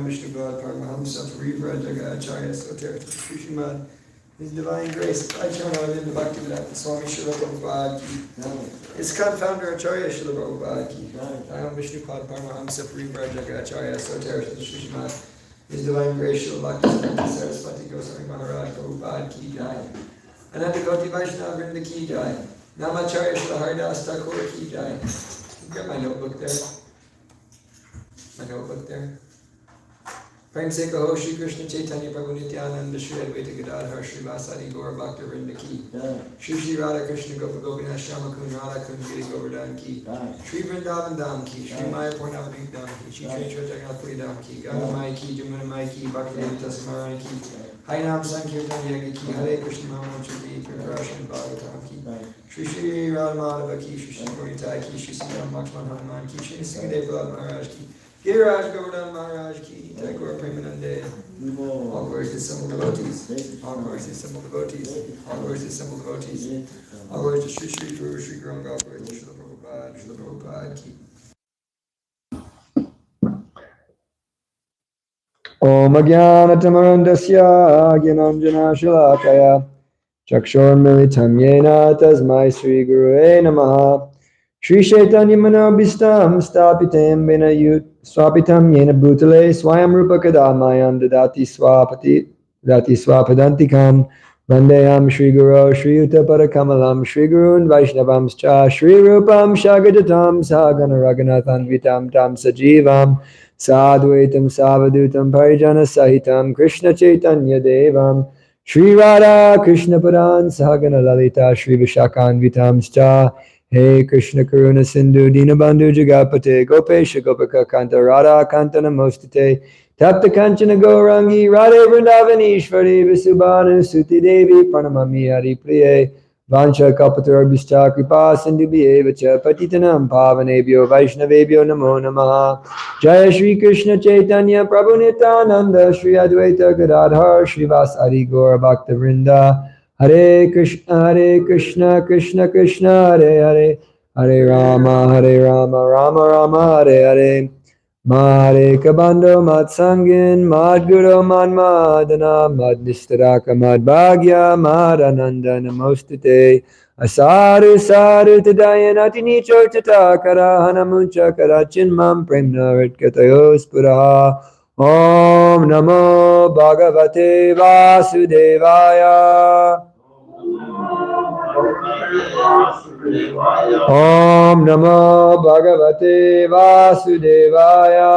Swayam Vishnupad Paramahamsa Parivrajaga Acharya Soter Srimad. His Divine Grace, Acharya Bhaktivedanta Swami Srila Prabhupada Ki. His co-founder Acharya Srila Prabhupada Ki. Swayam Vishnupad Paramahamsa Parivrajaga Acharya Soter Srimad. His Divine Grace Srila Bhaktivedanta Saraswati Goswami Maharaj Prabhupada Ki Jai. Ananda Koti Vaishnava Vrinda Ki Jai. Namacharya Srila Haridas Thakur Ki Jai. Got my notebook there. Prem se kaho Shri Krishna Chaitanya Prabhu Nityananda Shri Advaita Gadadhar Srivasadi Gaur Bhakta Vrinda Ki. Shri Shri Radha Krishna Gopa Gopinath Shama Kun Radha Kun Giri Govardhan Ki. Shri Vrindavan Dham Ki. Shri Maya Purnavadip Dham Ki. Shri Chaitra Jagannath Puri Dham Ki. Ganga Mai Ki. Jamuna Mai Ki. Bhakti Devita Samarani Ki. Harinam Sankirtan Yagi Ki. Hare Krishna Mahamantra Ki. Kirtanesvara Bhagavatam Ki. Shri Shri Radha Madhava Ki. Shri Shri Gauritai Ki. Shri Sri Ram Lakshman Hanuman Ki. Shri Singadev Prahlad Maharaj Ki. Giriraj Govardhan Maharaj Ki, Thakur Premanande. All glories to simple devotees. All glories to simple devotees. All glories to simple devotees. All glories to Sri Sri Guru Sri Gauranga. All glories to Srila Prabhupada Ki. Om Ajnanatamurandasya Gyananjana Shalakaya Chakshor Militam Yena Tasmai Sri Gurue Namaha. Shri Chaitanya Manobhistam Stapitam Yena Bhutale Swayam Rupa Kadamayam Dadati Swapadantikam Vandeyam Shri Guru Shri Yuta Parakamalam Shri Gurun Vaishnavamscha Shri Rupam Shagadatam Sagana Raghunathan Vitam Tam Sajivam Sadvaitam Savadutam Parijana Sahitam Krishna Chaitanya Devam Shri Radha Krishna Padan Sahagana Lalita Shri Vishakan Vitamscha Hey Krishna Karuna Sindhu Dinabandhu Jagapate Gopesha Gopaka Kanta Radha Kanta Namostate Tapta Kanchana Gaurangi Radhe Vrindavani Ishvari Visubhanu Suti Devi Pranamami Hari Priye Vancha Kalpatar Bhishta Kripa Sindhu Bhyevacha Patitanam Pavanebhyo Vaishnavebhyo Namo Namaha Jaya Shri Krishna Chaitanya Prabhu Nityananda Shri Advaita Gadadhar Srivasadi Gaura Bhakta Vrinda Hare Krishna, Krishna Krishna, Hare Hare, Hare Rama, Rama Rama, Hare Hare. Mare Kabando Mad Sangin, Mad Guru Mad Madana, Mad Nistaraka Mad Bhagya, Mad Ananda Namostate. Asadu Sadu Tadayanati Nicho Tatakara Hanamuncha Karachin Mam Premna Ritkatayos Puraha. Om Namo Bhagavate Vasudevaya. Om Namo Bhagavate Vasudevaya.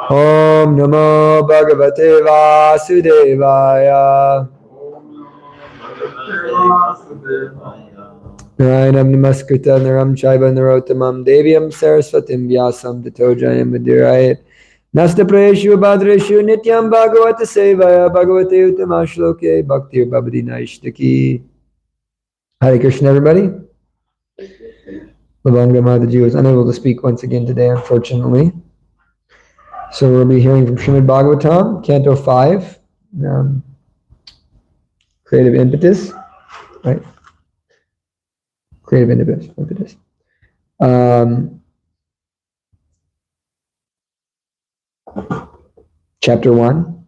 Om Namo Bhagavate Vasudevaya. Narayanam Namaskritam Naram Chaiva Narottamam Devyam Saraswatim Vyasam Tato Jayam Vidirayat Nasta Prayeshu Bhadreshu Nityam Bhagavata Sevaya Bhagavate Uttama Shloke Bhaktir Babadina Ishtaki. Hare Krishna, everybody. Lavanga Mataji was unable to speak once again today, unfortunately. So we'll be hearing from Srimad Bhagavatam, Canto 5, Creative Impetus, right? Creative impetus. Chapter 1,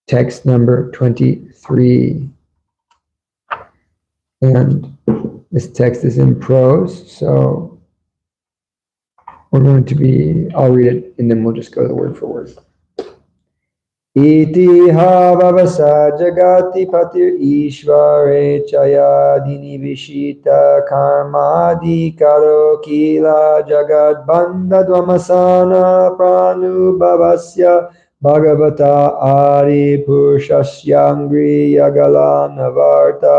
text number 23. And this text is in prose, so we're going to I'll read it and then we'll just go word for word. Iti havavasa jagati patir ishvare chayadini vishita karmadi karo kila jagad bandha dvamasana pranubhavasya bhagavata ari purushashyangri yagalana varta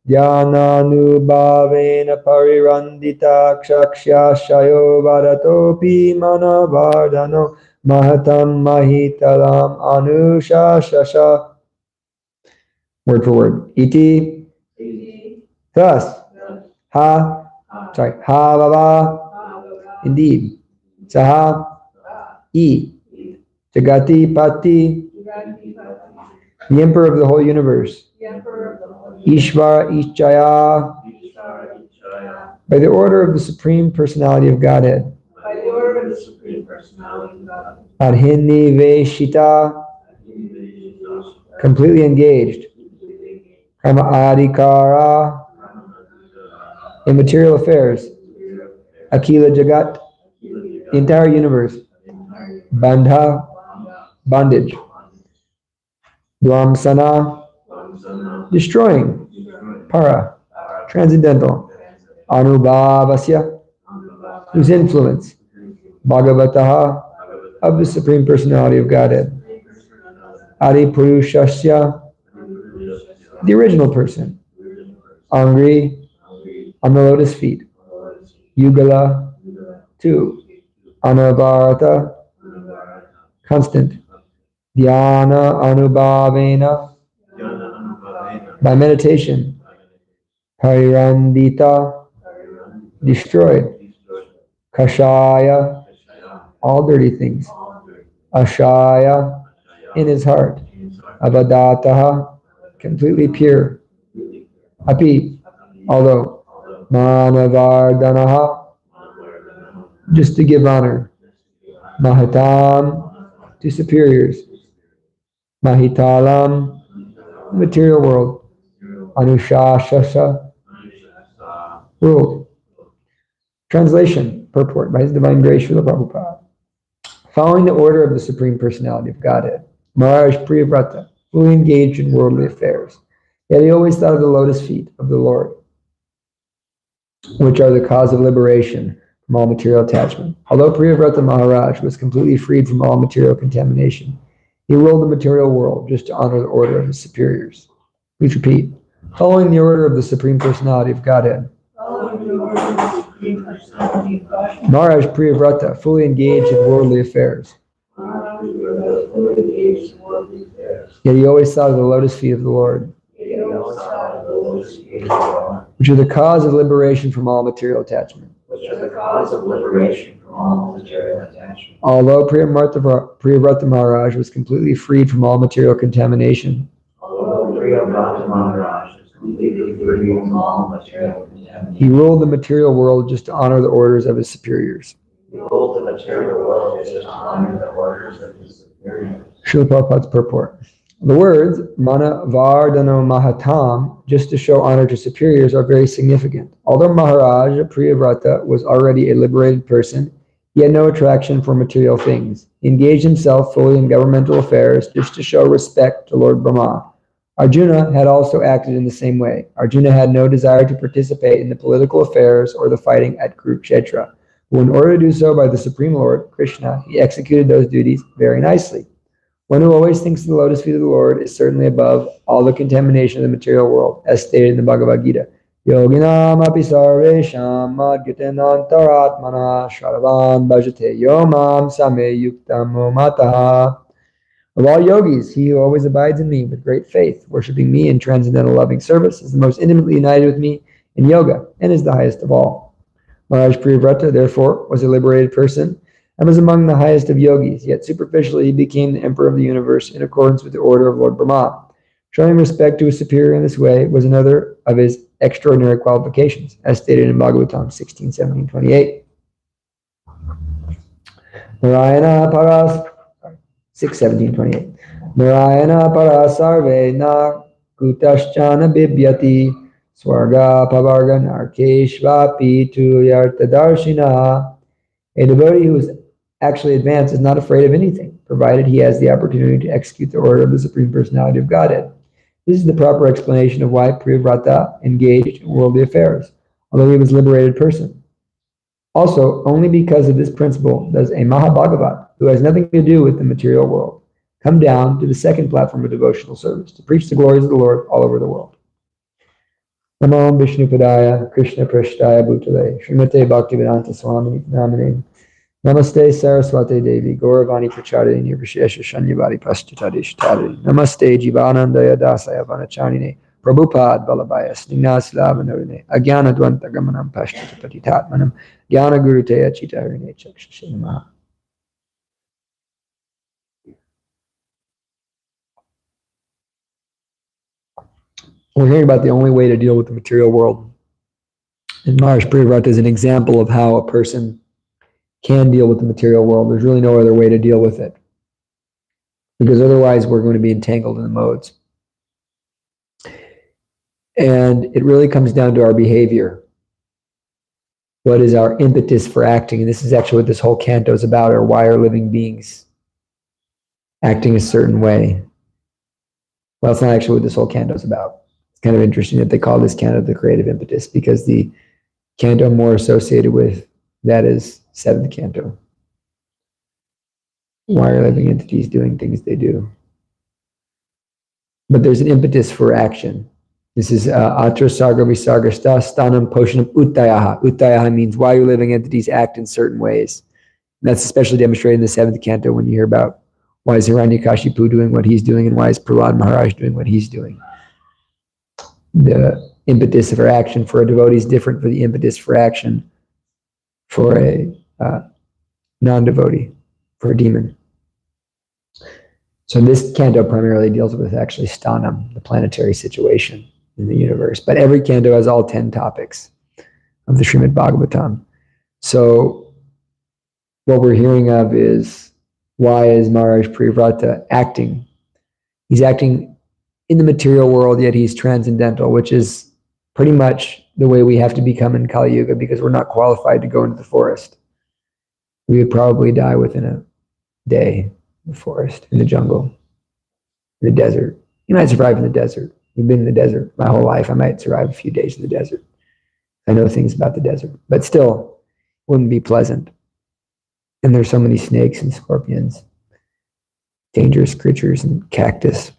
dhyananubhavena parirandita kshakshya shayo varatopi manavardhano Mahatam Mahitalam Anusha Shasha. Word for word. Iti. Thus. Ha. Baba. Indeed. Saha. E. Jagati Pati. The Emperor of the whole universe. Ishvara Ishchaya. By the order of the Supreme Personality of Godhead. By the order of the Supreme Personality of Godhead. Adhiniveshita, completely engaged. Karma adhikara, in material affairs. Akila Jagat, the entire universe. Bandha, bondage. Dvamsana, destroying. Para, transcendental. Anubhavasya, whose influence. Bhagavataha, of the Supreme Personality of Godhead. Adi Purushasya, the original person. Angri, on the lotus feet. Yugala, two. Anavarta, constant. Dhyana Anubhavena, by meditation. Parirandita, destroyed. Kashaya, all dirty things. Ashaya, in his heart. Abadataha, completely pure. Api, although. Manavardanaha, just to give honor. Mahatam, to superiors. Mahitalam, material world. Anushashasa, world. Translation, purport, by His Divine Grace, Srila Prabhupada. Following the order of the Supreme Personality of Godhead, Maharaj Priyavrata fully engaged in worldly affairs, yet he always thought of the lotus feet of the Lord, which are the cause of liberation from all material attachment. Although Priyavrata Maharaj was completely freed from all material contamination, he ruled the material world just to honor the order of his superiors. Please repeat. Following the order of the Supreme Personality of Godhead, Maharaj Priyavrata fully engaged in worldly affairs. Yet he always thought of the lotus feet of the Lord, which are the cause of liberation from all material attachment. Although Priyavrata Maharaj was completely freed from all material contamination, he ruled the material world just to honor the orders of his superiors. Srila Prabhupada's purport. The words Mana Vardano Mahatam, just to show honor to superiors, are very significant. Although Maharaj Priyavrata was already a liberated person, he had no attraction for material things. He engaged himself fully in governmental affairs just to show respect to Lord Brahma. Arjuna had also acted in the same way. Arjuna had no desire to participate in the political affairs or the fighting at Kurukshetra. But in order to do so by the Supreme Lord, Krishna, he executed those duties very nicely. One who always thinks of the lotus feet of the Lord is certainly above all the contamination of the material world, as stated in the Bhagavad Gita. Yoginam api sarvesham madgitenantaratmana sharavan bhajate yomam same yuktam mataha. Of all yogis, he who always abides in me with great faith, worshiping me in transcendental loving service, is the most intimately united with me in yoga and is the highest of all. Maharaj Priyavrata, therefore, was a liberated person and was among the highest of yogis, yet superficially he became the emperor of the universe in accordance with the order of Lord Brahma. Showing respect to his superior in this way was another of his extraordinary qualifications, as stated in Bhagavatam 16, 17, 28. Narayana Paras 6, 17, 28. Narayana Parasarve na kutaschana bibhyati swarga pavarga narkeshvapi tu yartadarshina. A devotee who is actually advanced is not afraid of anything, provided he has the opportunity to execute the order of the Supreme Personality of Godhead. This is the proper explanation of why Priyavrata engaged in worldly affairs, although he was a liberated person. Also, only because of this principle does a Mahabhagavat, who has nothing to do with the material world, come down to the second platform of devotional service to preach the glories of the Lord all over the world. Namo Vishnupadaya Krishna Prashtaya Bhutale Srimate Bhaktivedanta Swami Namane Namaste Saraswati Devi Gauravani Pracharini Nirvishesha Shanyavadi Paschatadishtari Namaste Jivanandaya Dasaya Vanachanine Prabhupada Balabhaya Snignaslavanurine Agyana Dvanta Gamanam Paschatapatitatmanam Gyana Guruteya Chitarine Chakshashinamaha. We're hearing about the only way to deal with the material world And Maharaj Priyavrata is an example of how a person can deal with the material world. There's really no other way to deal with it, because otherwise we're going to be entangled in the modes. And it really comes down to our behavior. What is our impetus for acting? And this is actually what this whole canto is about, or why are living beings acting a certain way? Well, it's not actually what this whole canto is about. It's kind of interesting that they call this canto the creative impetus, because the canto more associated with that is seventh canto. Why are living entities doing things they do? But there's an impetus for action. This is atra sarga visargasta stanam poshanam uttayaha. Uttayaha means why are living entities act in certain ways. And that's especially demonstrated in the seventh canto when you hear about why is Hiranyakashipu doing what he's doing and why is Prahlad Maharaj doing what he's doing. The impetus for action for a devotee is different for the impetus for action for a non-devotee, for a demon. So this canto primarily deals with actually sthanam, the planetary situation in the universe. But every canto has all 10 topics of the Srimad Bhagavatam. So what we're hearing of is, why is Maharaj Priyavrata acting? He's acting in the material world, yet he's transcendental, which is pretty much the way we have to become in Kali Yuga, because we're not qualified to go into the forest. We would probably die within a day in the forest, in the jungle, in the desert. You might survive in the desert. We've been in the desert my whole life. I might survive a few days in the desert. I know things about the desert, but still wouldn't be pleasant. And there's so many snakes and scorpions, dangerous creatures and cactus.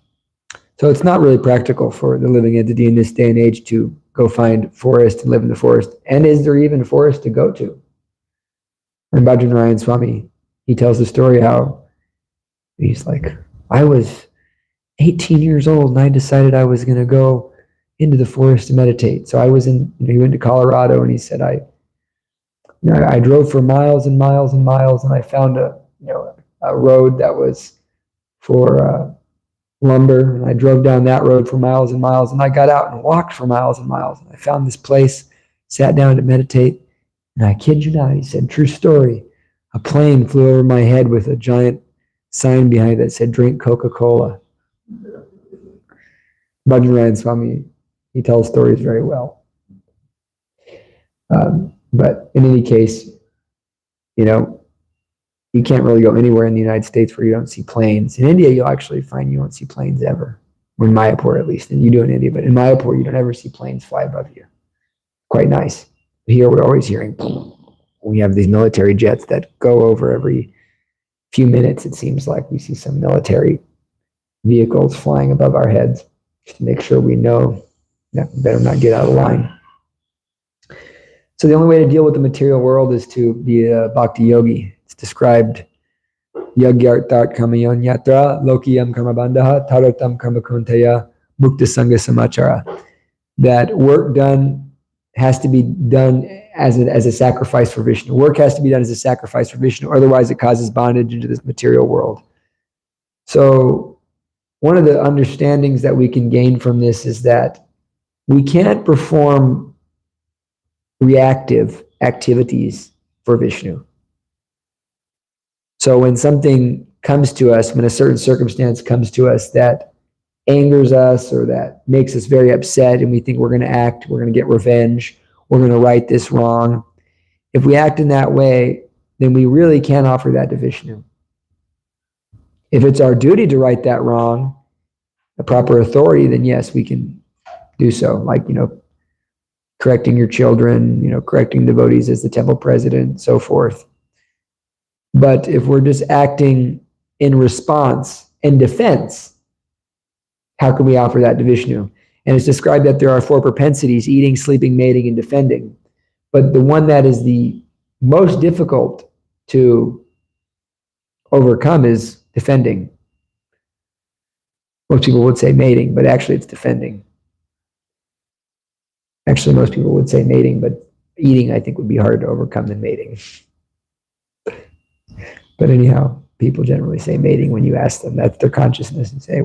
So it's not really practical for the living entity in this day and age to go find forest and live in the forest. And is there even a forest to go to? And Bhajanarayan Swami, he tells the story how he's like, I was 18 years old and I decided I was going to go into the forest to meditate. So I was he went to Colorado, and he said, I drove for miles and miles and miles, and I found a road that was for lumber, and I drove down that road for miles and miles, and I got out and walked for miles and miles, and I found this place, sat down to meditate, and I kid you not, he said, true story, a plane flew over my head with a giant sign behind it that said, drink Coca-Cola. Bhajanarayan Swami, he tells stories very well. But in any case, you can't really go anywhere in the United States where you don't see planes. In India, you'll actually find you won't see planes ever. Or in Mayapur, at least. And you do in India, but in Mayapur, you don't ever see planes fly above you. Quite nice. Here, we're always hearing, we have these military jets that go over every few minutes. It seems like we see some military vehicles flying above our heads just to make sure we know that we better not get out of line. So the only way to deal with the material world is to be a bhakti yogi. It's described, yagyartat karmayon yatra lokiyam karmabandha taratam karmakuntaya mukta sangha samachara. That work done has to be done as a sacrifice for Vishnu. Work has to be done as a sacrifice for Vishnu, otherwise it causes bondage into this material world. So one of the understandings that we can gain from this is that we can't perform reactive activities for Vishnu. So when something comes to us, when a certain circumstance comes to us that angers us or that makes us very upset, and we think we're going to act, we're going to get revenge, we're going to right this wrong. If we act in that way, then we really can't offer that to Vishnu. If it's our duty to right that wrong, the proper authority, then yes, we can do so. Like, correcting your children, correcting devotees as the temple president, so forth. But if we're just acting in response and defense, how can we offer that to Vishnu? And it's described that there are 4 propensities: eating, sleeping, mating, and defending. But the one that is the most difficult to overcome is defending. Most people would say mating, but actually it's defending. Actually, most people would say mating, but eating, I think, would be harder to overcome than mating. But anyhow, people generally say mating when you ask them. That's their consciousness, and say,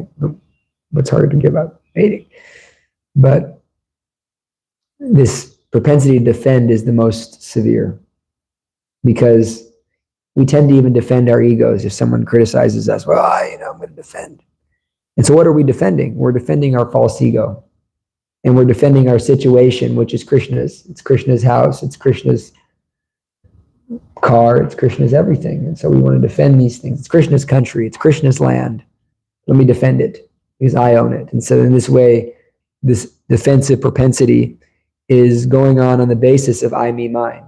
what's harder to give up? Mating. But this propensity to defend is the most severe, because we tend to even defend our egos. If someone criticizes us, well, I'm going to defend. And so what are we defending? We're defending our false ego. And we're defending our situation, which is Krishna's. It's Krishna's house. It's Krishna's car. It's Krishna's everything. And so we want to defend these things. It's Krishna's country. It's Krishna's land. Let me defend it because I own it. And so in this way, this defensive propensity is going on the basis of I, me, mine.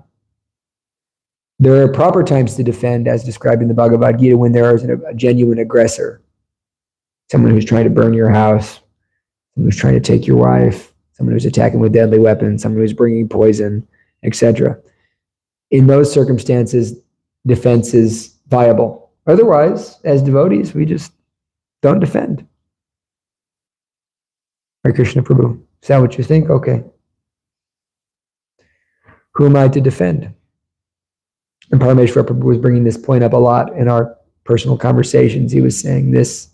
There are proper times to defend, as described in the Bhagavad Gita, when there is a genuine aggressor. Someone who's trying to burn your house, someone who's trying to take your wife, someone who's attacking with deadly weapons, someone who's bringing poison, etc. In those circumstances, defense is viable. Otherwise, as devotees, we just don't defend. Hare Krishna Prabhu. Is that what you think? Okay. Who am I to defend? And Parameshwara Prabhu was bringing this point up a lot in our personal conversations. He was saying this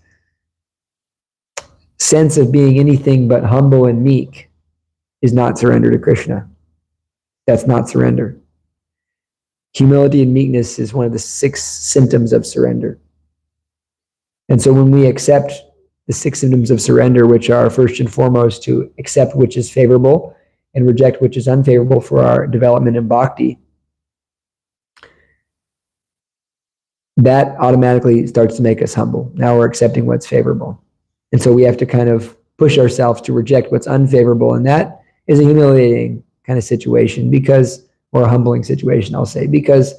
sense of being anything but humble and meek is not surrender to Krishna. That's not surrender. Humility and meekness is one of the 6 symptoms of surrender. And so when we accept the 6 symptoms of surrender, which are first and foremost to accept which is favorable and reject which is unfavorable for our development in bhakti, that automatically starts to make us humble. Now we're accepting what's favorable. And so we have to kind of push ourselves to reject what's unfavorable. And that is a humiliating kind of situation, or a humbling situation, I'll say, because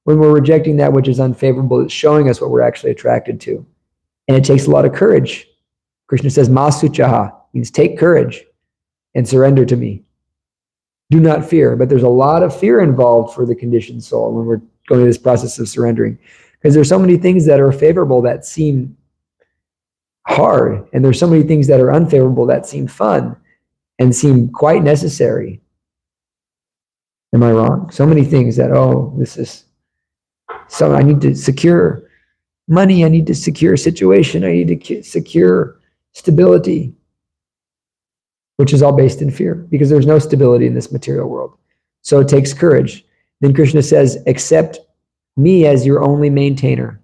when we're rejecting that which is unfavorable, it's showing us what we're actually attracted to. And it takes a lot of courage. Krishna says, Masuchaha, means take courage and surrender to me. Do not fear. But there's a lot of fear involved for the conditioned soul when we're going through this process of surrendering. Because there's so many things that are favorable that seem hard, and there's so many things that are unfavorable that seem fun and seem quite necessary. Am I wrong? So many things that, I need to secure money, I need to secure a situation, I need to secure stability, which is all based in fear, because there's no stability in this material world. So it takes courage. Then Krishna says, accept me as your only maintainer.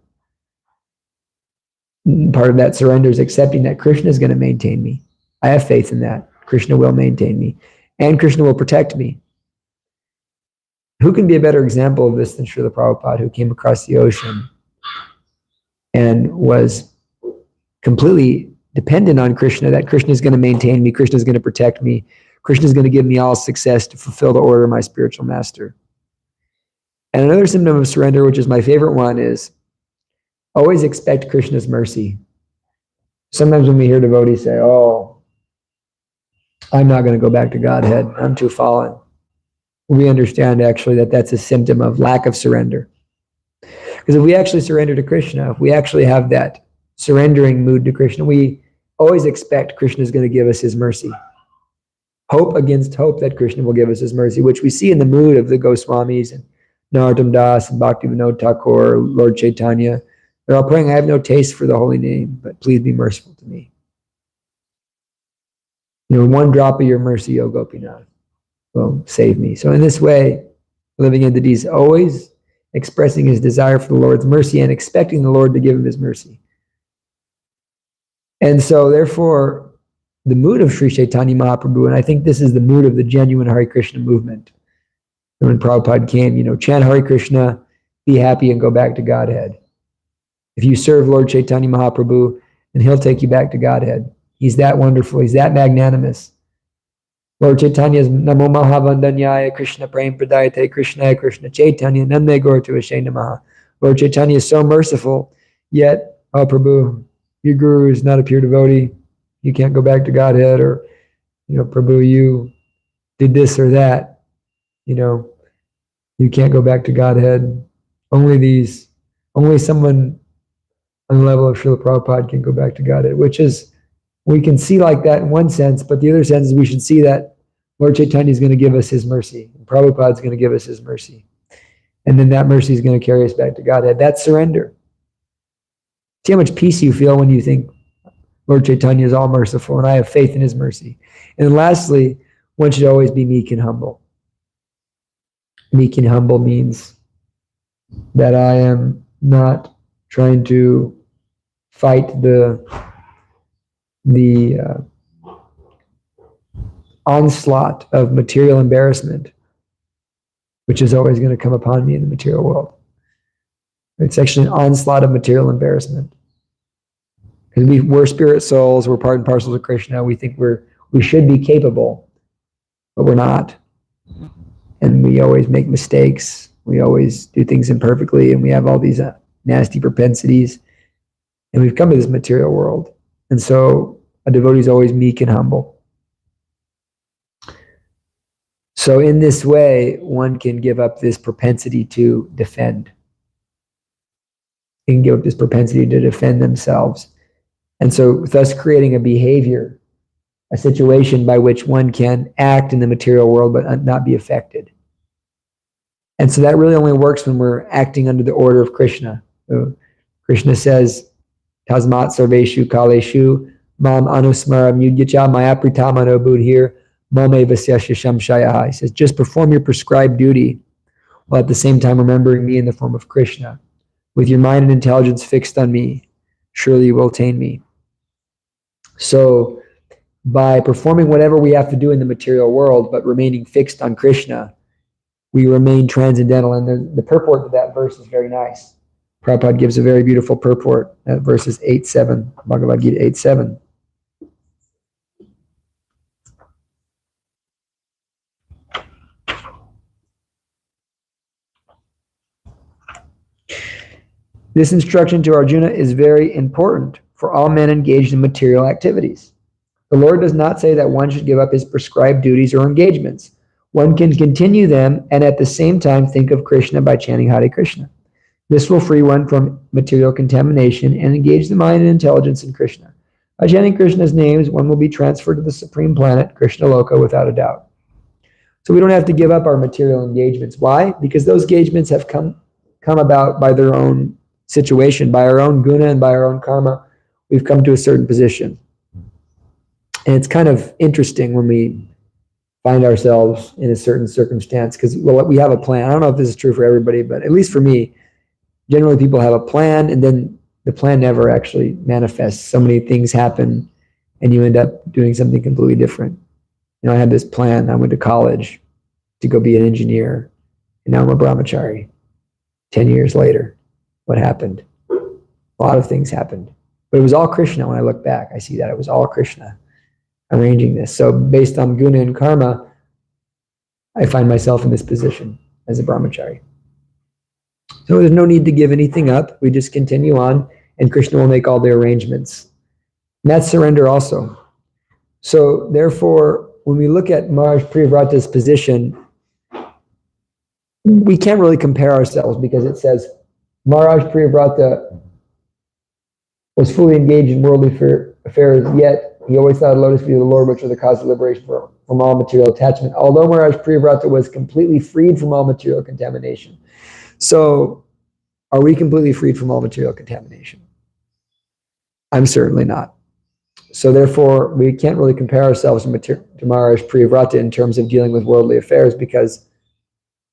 Part of that surrender is accepting that Krishna is going to maintain me. I have faith in that. Krishna will maintain me. And Krishna will protect me. Who can be a better example of this than Srila Prabhupada, who came across the ocean and was completely dependent on Krishna, that Krishna is going to maintain me, Krishna is going to protect me, Krishna is going to give me all success to fulfill the order of my spiritual master. And another symptom of surrender, which is my favorite one, is always expect Krishna's mercy. Sometimes when we hear devotees say, I'm not going to go back to Godhead, I'm too fallen, we understand actually that that's a symptom of lack of surrender. Because if we actually surrender to Krishna, if we actually have that surrendering mood to Krishna, we always expect Krishna is going to give us his mercy. Hope against hope that Krishna will give us his mercy, which we see in the mood of the Goswamis and Narottam Das and Bhaktivinoda Thakur, Lord Chaitanya. They're all praying, I have no taste for the holy name, but please be merciful to me. One drop of your mercy, O Gopinath, will save me. So in this way, living entities always expressing his desire for the Lord's mercy and expecting the Lord to give him his mercy. And so therefore, the mood of Sri Chaitanya Mahaprabhu, and I think this is the mood of the genuine Hare Krishna movement. And when Prabhupada came, chant Hare Krishna, be happy, and go back to Godhead. If you serve Lord Chaitanya Mahaprabhu, then he'll take you back to Godhead. He's that wonderful. He's that magnanimous. Lord Chaitanya is Namo Mahavandanyaya Krishna Prem Pradayate Krishna Krishna Chaitanya Nande Gortu Ashe Namaha. Lord Chaitanya is so merciful, yet, Prabhu, your guru is not a pure devotee. You can't go back to Godhead, or, Prabhu, you did this or that. You can't go back to Godhead. Only someone on the level of Srila Prabhupada can go back to Godhead, which is, we can see like that in one sense, but the other sense is we should see that Lord Chaitanya is going to give us his mercy, and Prabhupada is going to give us his mercy. And then that mercy is going to carry us back to Godhead. That's surrender. See how much peace you feel when you think Lord Chaitanya is all merciful, and I have faith in his mercy. And then lastly, one should always be meek and humble. Meek and humble means that I am not trying to fight the onslaught of material embarrassment, which is always going to come upon me in the material world. It's actually an onslaught of material embarrassment. Because we're spirit souls, we're part and parcel of Krishna. We think we should be capable, but we're not. And we always make mistakes. We always do things imperfectly, and we have all these nasty propensities. And we've come to this material world. And so a devotee is always meek and humble. So in this way, one can give up this propensity to defend. They can give up this propensity to defend themselves. And so thus creating a behavior, a situation by which one can act in the material world but not be affected. And so that really only works when we're acting under the order of Krishna. So Krishna says, Tasmat sarveshu kaleshu mam anusmara mudyacha maya pritamano budhir mame vasyasya shamshaya. He says, just perform your prescribed duty while at the same time remembering me in the form of Krishna. With your mind and intelligence fixed on me, surely you will attain me. So by performing whatever we have to do in the material world, but remaining fixed on Krishna, we remain transcendental. And the purport of that verse is very nice. Prabhupada gives a very beautiful purport at verses 8-7, Bhagavad Gita 8-7. This instruction to Arjuna is very important for all men engaged in material activities. The Lord does not say that one should give up his prescribed duties or engagements. One can continue them and at the same time think of Krishna by chanting Hare Krishna. This will free one from material contamination and engage the mind and intelligence in Krishna. By chanting Krishna's names, one will be transferred to the supreme planet, Krishna Loka, without a doubt. So we don't have to give up our material engagements. Why? Because those engagements have come about by their own situation, by our own guna and by our own karma. We've come to a certain position. And it's kind of interesting when we find ourselves in a certain circumstance, because we have a plan. I don't know if this is true for everybody, but at least for me, generally people have a plan and then the plan never actually manifests. So many things happen and you end up doing something completely different. I had this plan. I went to college to go be an engineer, and now I'm a brahmachari. 10 years later, what happened? A lot of things happened. But it was all Krishna. When I look back, I see that it was all Krishna arranging this. So based on guna and karma, I find myself in this position as a brahmachari. So there's no need to give anything up. We just continue on, and Krishna will make all the arrangements. And that's surrender also. So therefore, when we look at Maharaj Priyavrata's position, we can't really compare ourselves, because it says Maharaj Priyavrata was fully engaged in worldly affairs, yet he always thought of lotus feet of the Lord, which are the cause of liberation from all material attachment. Although Maharaj Priyavrata was completely freed from all material contamination. So, are we completely freed from all material contamination? I'm certainly not. So therefore, we can't really compare ourselves to Maharaj Priyavrata in terms of dealing with worldly affairs, because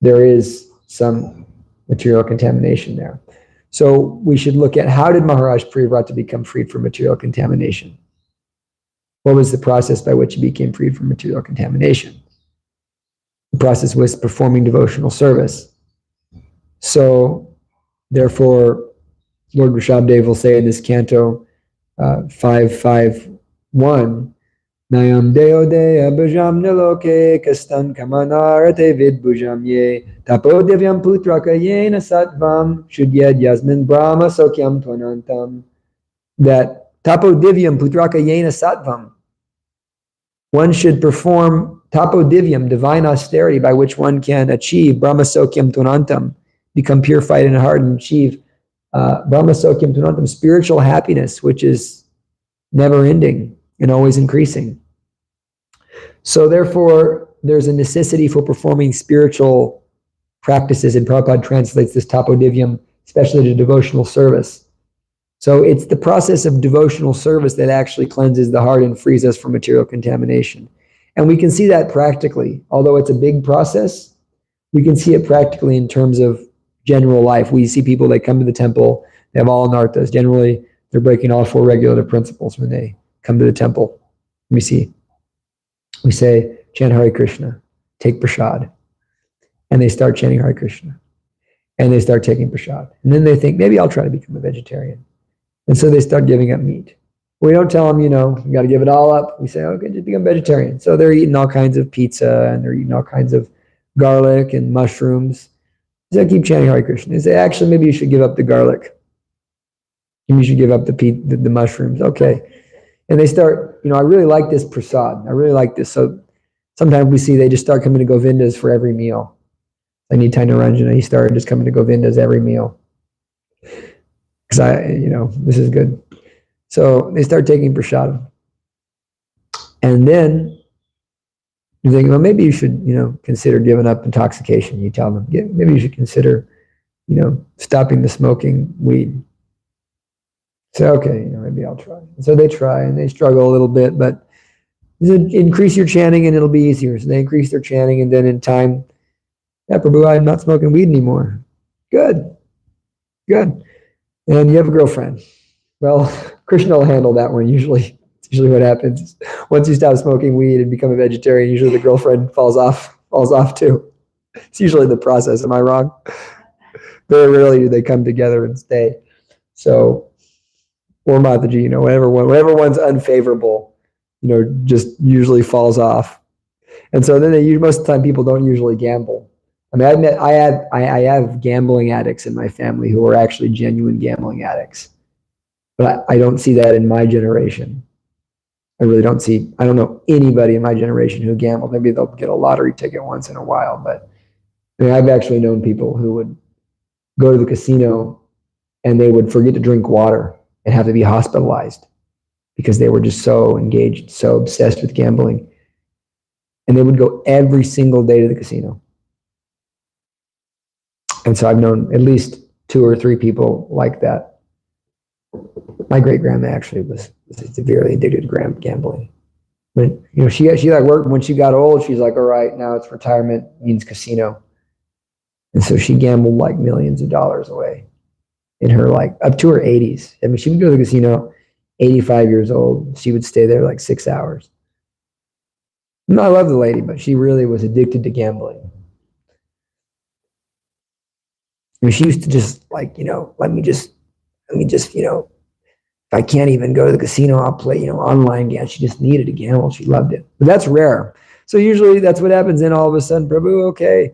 there is some material contamination there. So we should look at, how did Maharaj Priyavrata become freed from material contamination? What was the process by which he became freed from material contamination? The process was performing devotional service. So therefore, Lord Rishabhdev will say in this canto 5.5.1, Nayam deo deya bhajam niloke kastan kamanarate vidbhujam ye tapo devyam putraka yena satvam shudyad yasmin brahma sokyam tvanantam. That tapo divyam putraka yena satvam, one should perform tapo divyam, divine austerity, by which one can achieve brahma sokyam tvanantam, become purified in heart and achieve brahma sokyam tvanantam, spiritual happiness, which is never ending and always increasing. So therefore, there's a necessity for performing spiritual practices, and Prabhupada translates this tapo divyam especially to devotional service. So it's the process of devotional service that actually cleanses the heart and frees us from material contamination. And we can see that practically. Although it's a big process, we can see it practically in terms of general life. We see people that come to the temple, they have all anarthas. Generally, they're breaking all 4 regulative principles when they come to the temple. We say, chant Hare Krishna, take prasad. And they start chanting Hare Krishna. And they start taking prasad. And then they think, maybe I'll try to become a vegetarian. And so they start giving up meat. We don't tell them, you got to give it all up. We say, okay, just become vegetarian. So they're eating all kinds of pizza and they're eating all kinds of garlic and mushrooms. So I keep chanting Hare Krishna. They say, actually, maybe you should give up the garlic. Maybe you should give up the mushrooms. Okay. And they start, I really like this prasad. I really like this. So sometimes we see they just start coming to Govindas for every meal. Like Nitai Naranjana, he started just coming to Govindas every meal. Because this is good. So they start taking prasad. And then you think, well, maybe you should, consider giving up intoxication. You tell them, maybe you should consider, stopping the smoking weed. So, okay, maybe I'll try. And so they try and they struggle a little bit, but increase your chanting and it'll be easier. So they increase their chanting and then in time, yeah, Prabhu, I'm not smoking weed anymore. Good. And you have a girlfriend. Well, Krishna will handle that one usually. It's usually what happens. Once you stop smoking weed and become a vegetarian, usually the girlfriend falls off too. It's usually the process. Am I wrong? Very rarely do they come together and stay. So, or Mataji, whatever one's unfavorable, just usually falls off. And so then most of the time people don't usually gamble. I mean, I have gambling addicts in my family who are actually genuine gambling addicts. But I don't see that in my generation. I don't know anybody in my generation who gambled. Maybe they'll get a lottery ticket once in a while, but I've actually known people who would go to the casino and they would forget to drink water and have to be hospitalized because they were just so engaged, so obsessed with gambling. And they would go every single day to the casino. And so I've known at least 2 or 3 people like that. My great-grandma actually was severely addicted to gambling. But, she like worked when she got old, she's like, all right, now it's retirement, means casino. And so she gambled like millions of dollars away in her up to her 80s. I mean, she would go to the casino 85 years old. She would stay there like 6 hours. And I love the lady, but she really was addicted to gambling. I mean, she used to just let me just, if I can't even go to the casino, I'll play, online games. She just needed to gamble. She loved it. But that's rare. So usually that's what happens. Then all of a sudden, Prabhu, okay,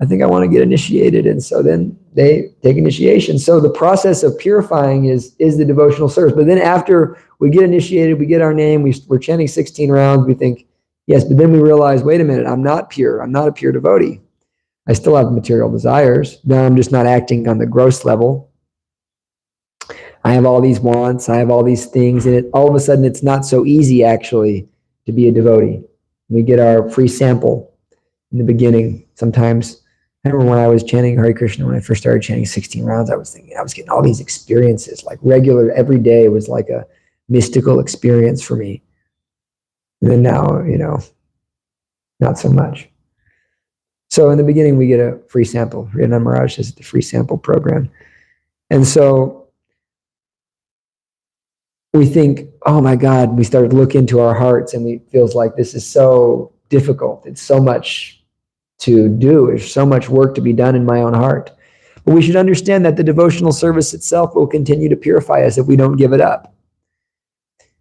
I think I want to get initiated. And so then they take initiation. So the process of purifying is the devotional service. But then after we get initiated, we get our name, we're chanting 16 rounds, we think, yes, but then we realize, wait a minute, I'm not pure. I'm not a pure devotee. I still have material desires. Now I'm just not acting on the gross level. I have all these wants, I have all these things, and all of a sudden it's not so easy actually to be a devotee. We get our free sample in the beginning. Sometimes, I remember when I was chanting Hare Krishna, when I first started chanting 16 rounds, I was thinking, I was getting all these experiences, like regular, every day was like a mystical experience for me. And then now, not so much. So in the beginning, we get a free sample. Riyanand Maharaj says the free sample program. And so we think, oh my God, we start to look into our hearts and it feels like this is so difficult. It's so much to do. There's so much work to be done in my own heart. But we should understand that the devotional service itself will continue to purify us if we don't give it up.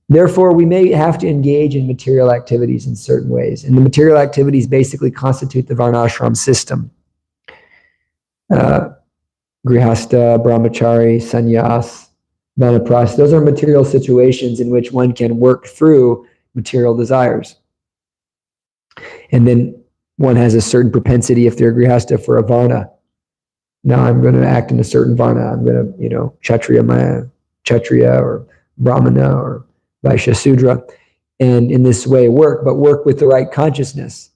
Therefore, we may have to engage in material activities in certain ways. And the material activities basically constitute the varnashram system. Grihastha, brahmachari, sannyas, Vanaprastha, those are material situations in which one can work through material desires. And then one has a certain propensity, if they're grihastha, for a varna. Now I'm going to act in a certain varna. I'm going to, Kshatriya or Brahmana or Vaishya Sudra. And in this way work with the right consciousness.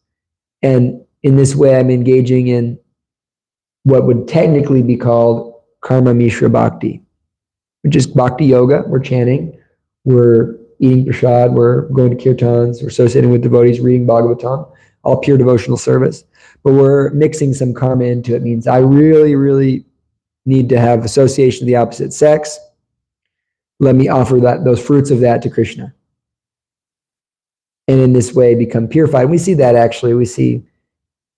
And in this way I'm engaging in what would technically be called karma mishra bhakti, which is bhakti yoga. We're chanting, we're eating prasad, we're going to kirtans, we're associating with devotees, reading Bhagavatam, all pure devotional service. but we're mixing some karma into it. Means I really, really need to have association of the opposite sex. Let me offer those fruits of that to Krishna. And in this way become purified. We see that actually,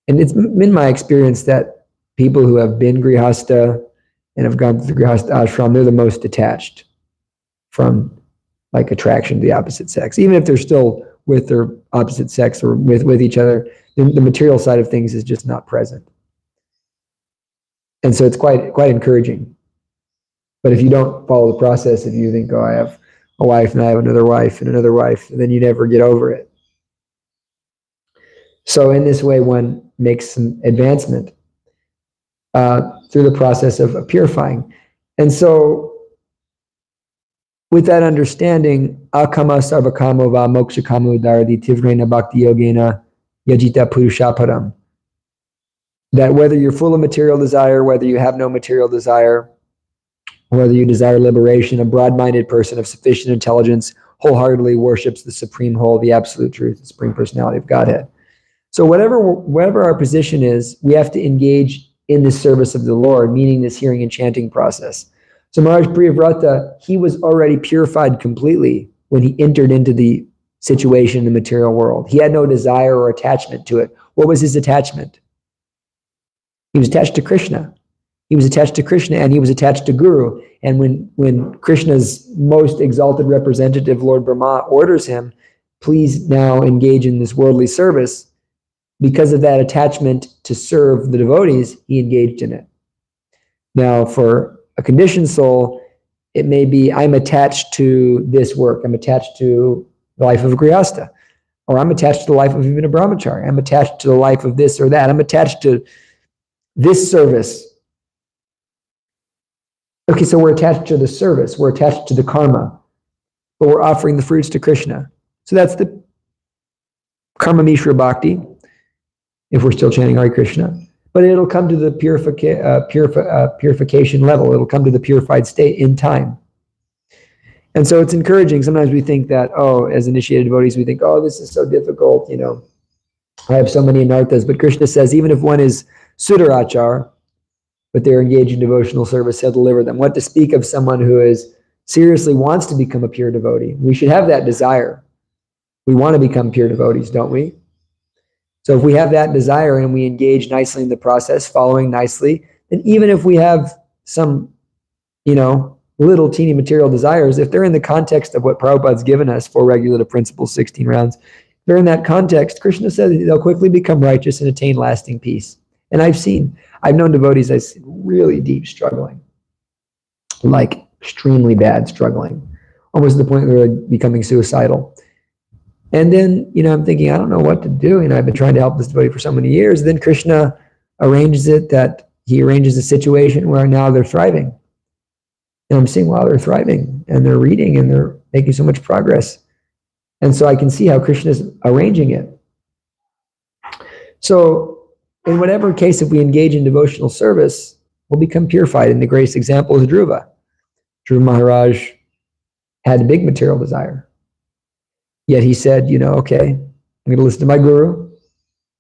and it's been my experience that people who have been grihasta and have gone through the grihasta ashram, they're the most detached from like attraction to the opposite sex. Even if they're still with their opposite sex or with each other, the material side of things is just not present. And so it's quite encouraging. But if you don't follow the process, if you think, oh, I have a wife and I have another wife and another wife, then you never get over it. So in this way, one makes some advancement through the process of purifying. And so with that understanding, akama sarvakamo va mokshakamo dharadi tivrena bhakti yogena yajita purushaparam. That whether you're full of material desire, whether you have no material desire, whether you desire liberation, a broad-minded person of sufficient intelligence wholeheartedly worships the supreme whole, the absolute truth, the supreme personality of Godhead. So whatever our position is, we have to engage in this service of the Lord, meaning this hearing and chanting process. So Maharaj Priyavrata, he was already purified completely when he entered into the situation in the material world. He had no desire or attachment to it. What was his attachment? He was attached to Krishna. He was attached to Krishna and he was attached to Guru. And when Krishna's most exalted representative, Lord Brahma, orders him, please now engage in this worldly service, because of that attachment to serve the devotees, he engaged in it. Now, for a conditioned soul, it may be, I'm attached to this work. I'm attached to the life of a grihasta, or I'm attached to the life of even a brahmachari. I'm attached to the life of this or that. I'm attached to this service. Okay, so we're attached to the service. We're attached to the karma, but we're offering the fruits to Krishna. So that's the karma mishra bhakti, if we're still chanting Hare Krishna. But it'll come to the purification level. It'll come to the purified state in time. And so it's encouraging. Sometimes we think that, oh, as initiated devotees, we think, oh, this is so difficult, I have so many anarthas. But Krishna says, even if one is sudarachar, but they're engaged in devotional service, he'll deliver them. What to speak of someone who is seriously wants to become a pure devotee? We should have that desire. We want to become pure devotees, don't we? So if we have that desire and we engage nicely in the process, following nicely, then even if we have some, little teeny material desires, if they're in the context of what Prabhupada's given us, 4 regulative principles, 16 rounds, they're in that context, Krishna says they'll quickly become righteous and attain lasting peace. And I've known devotees I've seen really deep struggling, like extremely bad struggling, almost to the point where they're becoming suicidal. And then, I'm thinking, I don't know what to do. I've been trying to help this devotee for so many years. Then Krishna arranges it that he arranges a situation where now they're thriving. And I'm seeing, wow, they're thriving and they're reading and they're making so much progress. And so I can see how Krishna is arranging it. So in whatever case, if we engage in devotional service, we'll become purified. And the greatest example is Dhruva. Dhruva Maharaj had a big material desire. Yet he said, okay, I'm going to listen to my guru.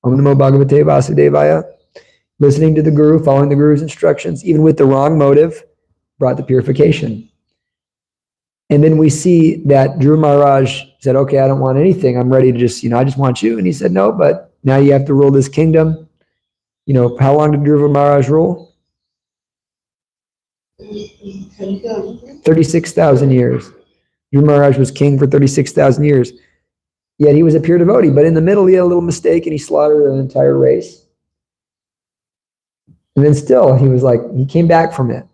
Om Namo Bhagavate Vasudevaya. Listening to the guru, following the guru's instructions, even with the wrong motive, brought the purification. And then we see that Dhruva Maharaj said, okay, I don't want anything. I'm ready to just, I just want you. And he said, no, but now you have to rule this kingdom. How long did Dhruva Maharaj rule? 36,000 years. Dhruva Maharaj was king for 36,000 years. Yet he was a pure devotee. But in the middle, he had a little mistake and he slaughtered an entire race. And then still, he came back from it.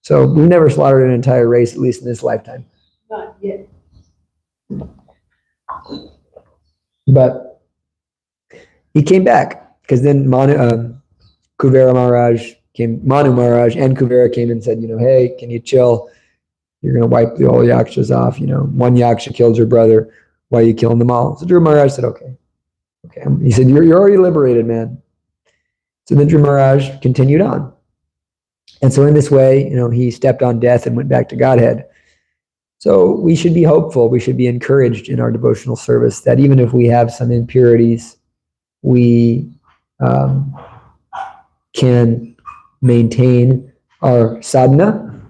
So we've never slaughtered an entire race, at least in this lifetime. Not yet. But he came back because then Manu Maharaj and Kuvera came and said, hey, can you chill? You're going to wipe all the yakshas off. One yaksha killed your brother. Why are you killing them all? So Dhruva Maharaj said, okay. He said, you're already liberated, man. So then Dhruva Maharaj continued on. And so in this way, he stepped on death and went back to Godhead. So we should be hopeful. We should be encouraged in our devotional service that even if we have some impurities, we can maintain our sadhana,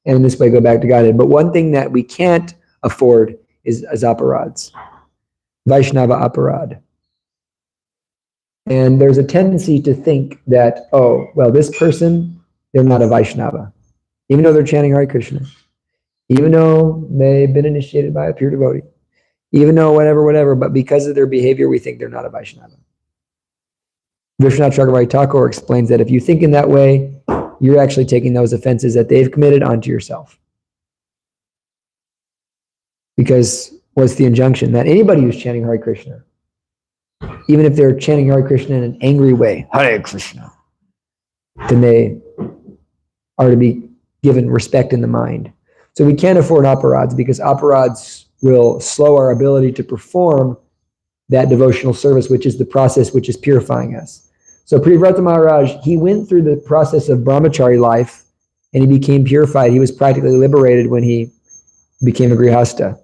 and in this way go back to Godhead. But one thing that we can't afford is aparads, Vaishnava aparad. And there's a tendency to think that, oh, well, this person, they're not a Vaishnava, even though they're chanting Hare Krishna, even though they've been initiated by a pure devotee, even though whatever, but because of their behavior, we think they're not a Vaishnava. Vishwanath Chakravarti Thakur explains that if you think in that way, you're actually taking those offenses that they've committed onto yourself. Because what's the injunction? That anybody who's chanting Hare Krishna, even if they're chanting Hare Krishna in an angry way, Hare Krishna, then they are to be given respect in the mind. So we can't afford aparads because aparads will slow our ability to perform that devotional service, which is the process which is purifying us. So Priyavrata Maharaj, he went through the process of brahmachari life and he became purified. He was practically liberated when he became a grihasta.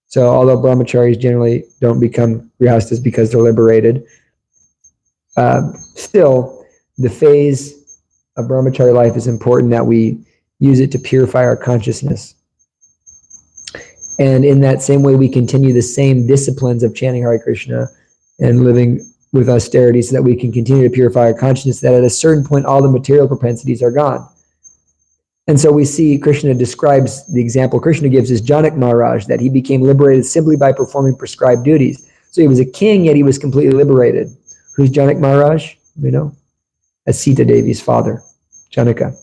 So although brahmacharis generally don't become grihastas because they're liberated, still the phase of brahmachari life is important that we use it to purify our consciousness. And in that same way, we continue the same disciplines of chanting Hare Krishna and living with austerity so that we can continue to purify our consciousness, that at a certain point, all the material propensities are gone. And so we see Krishna describes, the example Krishna gives is Janak Maharaj, that he became liberated simply by performing prescribed duties. So he was a king, yet he was completely liberated. Who's Janak Maharaj? You know, that's Sita Devi's father, Janaka.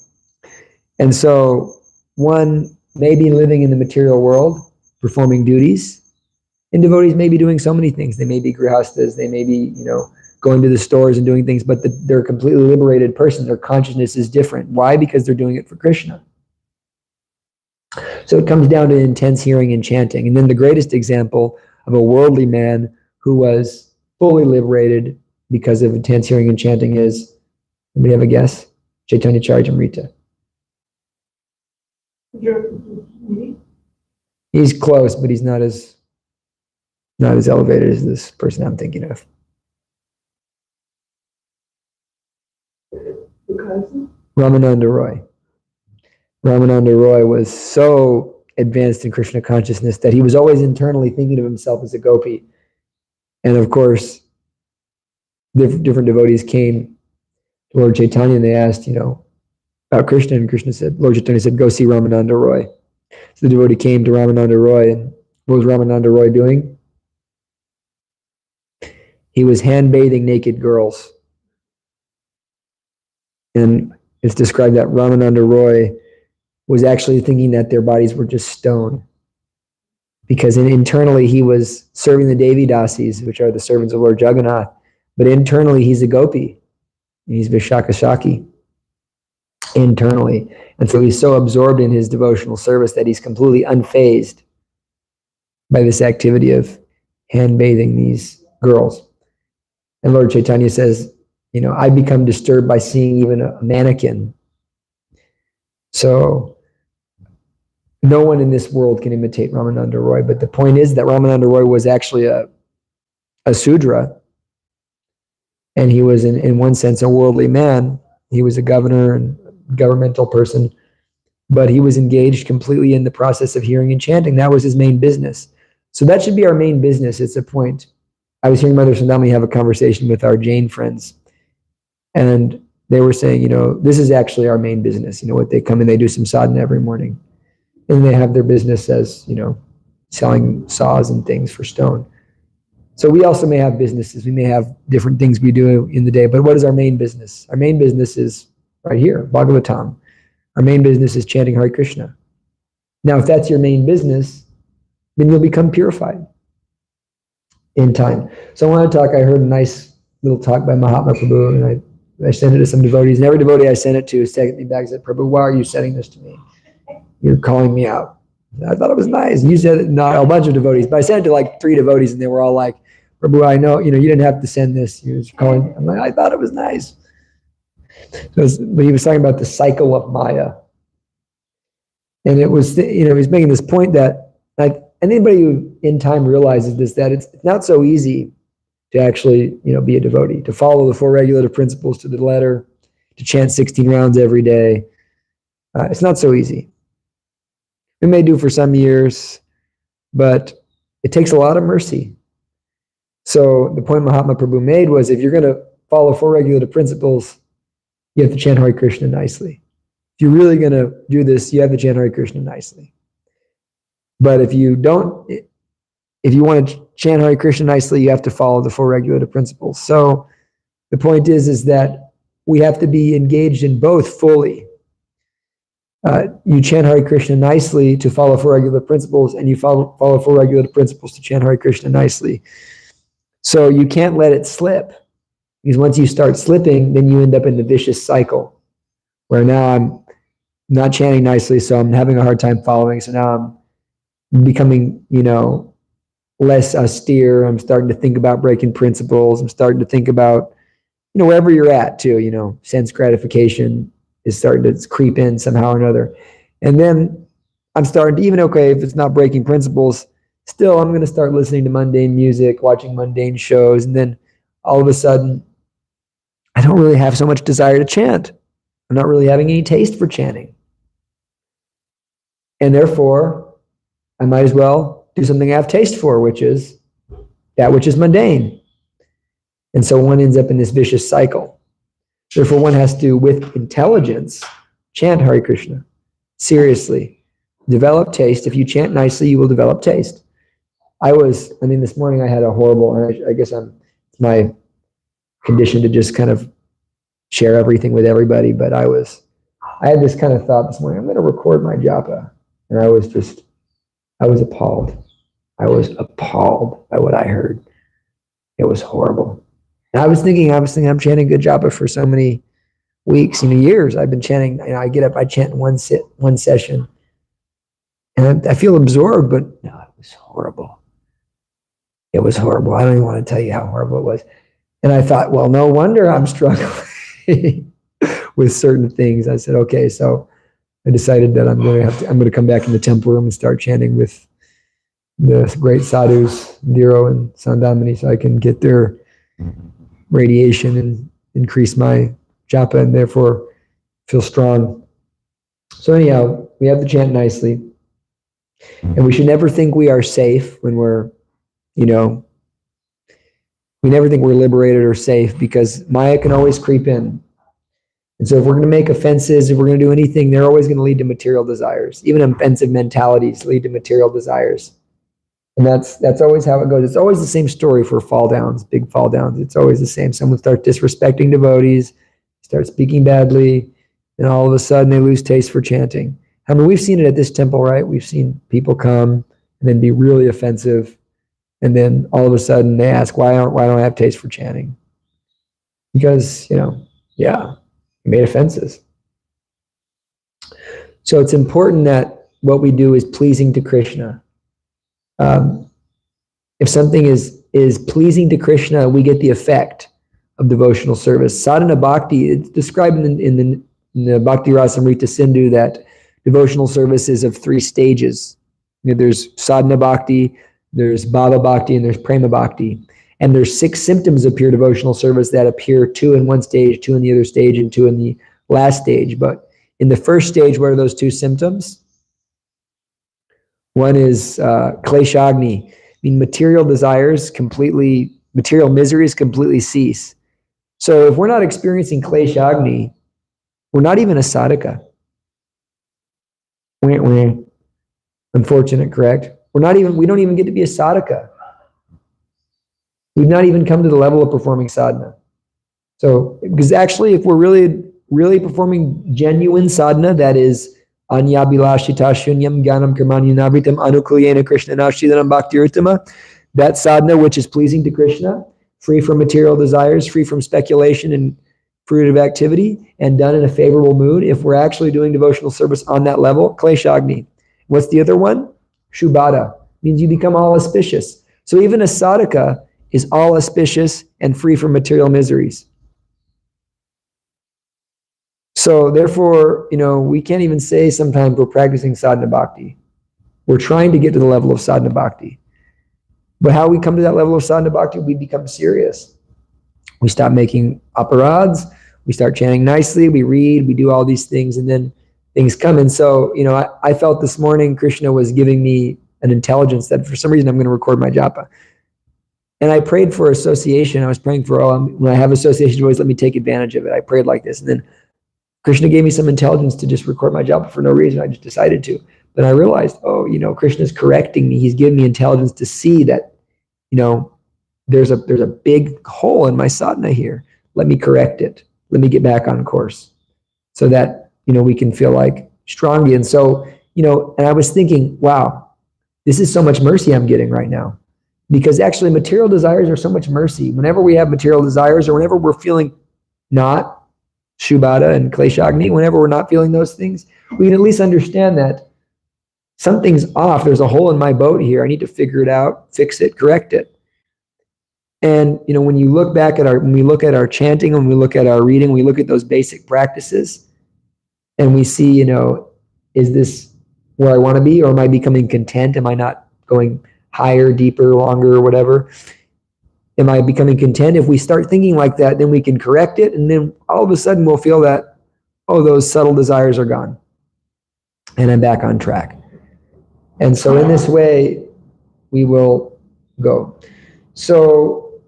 And so one may be living in the material world, performing duties, and devotees may be doing so many things. They may be grihastas, they may be, you know, going to the stores and doing things, but they're a completely liberated person. Their consciousness is different. Why? Because they're doing it for Krishna. So it comes down to intense hearing and chanting. And then the greatest example of a worldly man who was fully liberated because of intense hearing and chanting is, anybody have a guess? Chaitanya Charitamrita. He's close, but he's not as elevated as this person I'm thinking of. Ramananda Roy. Ramananda Roy was so advanced in Krishna consciousness that he was always internally thinking of himself as a gopi. And of course, different devotees came to Lord Chaitanya and they asked, you know, about Krishna, and Krishna said, Lord Chaitanya said, go see Ramananda Roy. So the devotee came to Ramananda Roy, and what was Ramananda Roy doing? He was hand-bathing naked girls. And it's described that Ramananda Roy was actually thinking that their bodies were just stone. Because internally he was serving the Devi Dasis, which are the servants of Lord Jagannath. But internally he's a gopi. He's Vishaka Shaki. Internally. And so he's so absorbed in his devotional service that he's completely unfazed by this activity of hand-bathing these girls. And Lord Chaitanya says, you know, I become disturbed by seeing even a mannequin. So no one in this world can imitate Ramananda Roy, but the point is that Ramananda Roy was actually a Sudra, and he was in one sense a worldly man. He was a governor and governmental person, but he was engaged completely in the process of hearing and chanting. That was his main business. So that should be our main business. It's a point. I was hearing Mother Sandami have a conversation with our Jain friends, and they were saying, you know, this is actually our main business. You know what, they come and they do some sadhana every morning, and they have their business as, you know, selling saws and things for stone. So we also may have businesses. We may have different things we do in the day, but what is our main business? Our main business is right here, Bhagavatam. Our main business is chanting Hare Krishna. Now, if that's your main business, then you'll become purified in time. So I want to talk, I heard a nice little talk by Mahatma Prabhu, and I sent it to some devotees, and every devotee I sent it to sent me back and said, Prabhu, why are you sending this to me? You're calling me out. And I thought it was nice. You said it, not a bunch of devotees, but I sent it to like 3 devotees, and they were all like, Prabhu, I know, you know, you didn't have to send this. You was calling. I'm like, I thought it was nice. But he was talking about the cycle of Maya. And it was, you know, he's making this point that, like, anybody who in time realizes this, that it's not so easy to actually, be a devotee, to follow the 4 regulative principles to the letter, to chant 16 rounds every day. It's not so easy. We may do for some years, but it takes a lot of mercy. So the point Mahatma Prabhu made was, if you're going to follow 4 regulative principles, you have to chant Hare Krishna nicely. If you're really going to do this, you have to chant Hare Krishna nicely. But if you want to chant Hare Krishna nicely, you have to follow the 4 regulative principles. So the point is that we have to be engaged in both fully. You chant Hare Krishna nicely to follow 4 regulative principles, and you follow 4 regulative principles to chant Hare Krishna nicely. So you can't let it slip, because once you start slipping, then you end up in the vicious cycle, where now I'm not chanting nicely, so I'm having a hard time following. So now I'm becoming, less austere. I'm starting to think about breaking principles. I'm starting to think about, wherever you're at too, sense gratification is starting to creep in somehow or another. And then I'm starting to, even if it's not breaking principles, still I'm going to start listening to mundane music, watching mundane shows. And then all of a sudden, I don't really have so much desire to chant. I'm not really having any taste for chanting. And therefore, I might as well do something I have taste for, which is that which is mundane. And so one ends up in this vicious cycle. Therefore, one has to, with intelligence, chant Hare Krishna. Seriously. Develop taste. If you chant nicely, you will develop taste. This morning I had a horrible, I guess it's my condition to just kind of share everything with everybody, but I had this kind of thought this morning, I'm going to record my japa. And I was appalled. I was appalled by what I heard. It was horrible. And I was thinking I'm chanting good japa for so many weeks, years. I've been chanting, I get up, I chant one session. And I feel absorbed, but no, it was horrible. It was horrible. I don't even want to tell you how horrible it was. And I thought, well, no wonder I'm struggling with certain things. I said, okay, so I decided that I'm going to come back in the temple room and start chanting with the great sadhus, Dhiro and Sandamani, so I can get their radiation and increase my japa and therefore feel strong. So anyhow, we have to chant nicely. And we should never think we are safe when we're, we never think we're liberated or safe, because Maya can always creep in. And so if we're going to make offenses, if we're going to do anything, they're always going to lead to material desires. Even offensive mentalities lead to material desires. And that's always how it goes. It's always the same story for fall downs, big fall downs. It's always the same. Someone starts disrespecting devotees, starts speaking badly, and all of a sudden they lose taste for chanting. We've seen it at this temple, right? We've seen people come and then be really offensive. And then all of a sudden they ask, why don't I have taste for chanting? Because, you made offenses. So it's important that what we do is pleasing to Krishna. If something is pleasing to Krishna, we get the effect of devotional service. Sadhana bhakti, it's described in the Bhakti Rasamrita Sindhu that devotional service is of 3 stages. There's sadhana bhakti, there's bhava bhakti, and there's prema bhakti. And there's 6 symptoms of pure devotional service that appear, 2 in one stage, 2 in the other stage, and 2 in the last stage. But in the first stage, what are those 2 symptoms? One is kleshagni, material desires material miseries completely cease. So if we're not experiencing kleshagni, we're not even a sadhaka. Unfortunate, correct? We don't even get to be a sadhaka. We've not even come to the level of performing sadhana. So, because actually, if we're really, really performing genuine sadhana, that is anyabhilashita shunyam gyanam karmanyanabritam anukulyena krishna nashidanam bhakti urtama, that sadhana which is pleasing to Krishna, free from material desires, free from speculation and fruitive activity, and done in a favorable mood, if we're actually doing devotional service on that level, kleshagni. What's the other one? Shubhada, means you become all auspicious. So even a sadhaka is all auspicious and free from material miseries. So therefore, we can't even say sometimes we're practicing sadhana bhakti. We're trying to get to the level of sadhana bhakti. But how we come to that level of sadhana bhakti, we become serious. We stop making aparads, we start chanting nicely, we read, we do all these things, and then things come. And so, I felt this morning Krishna was giving me an intelligence that for some reason I'm going to record my japa. And I prayed for association. I was praying for, when I have association, always let me take advantage of it. I prayed like this. And then Krishna gave me some intelligence to just record my japa for no reason. I just decided to. But I realized, Krishna's correcting me. He's giving me intelligence to see that, there's a big hole in my sadhana here. Let me correct it. Let me get back on course so that, we can feel like strong. And so, and I was thinking, wow, this is so much mercy I'm getting right now. Because actually material desires are so much mercy. Whenever we have material desires or whenever we're feeling not Shubhada and Kleshagni, whenever we're not feeling those things, we can at least understand that something's off. There's a hole in my boat here. I need to figure it out, fix it, correct it. And, when we look at our chanting, when we look at our reading, we look at those basic practices and we see, is this where I want to be, or am I becoming content? Am I not going higher, deeper, longer, or whatever? Am I becoming content? If we start thinking like that, then we can correct it. And then all of a sudden we'll feel that, those subtle desires are gone. And I'm back on track. And so in this way, we will go. So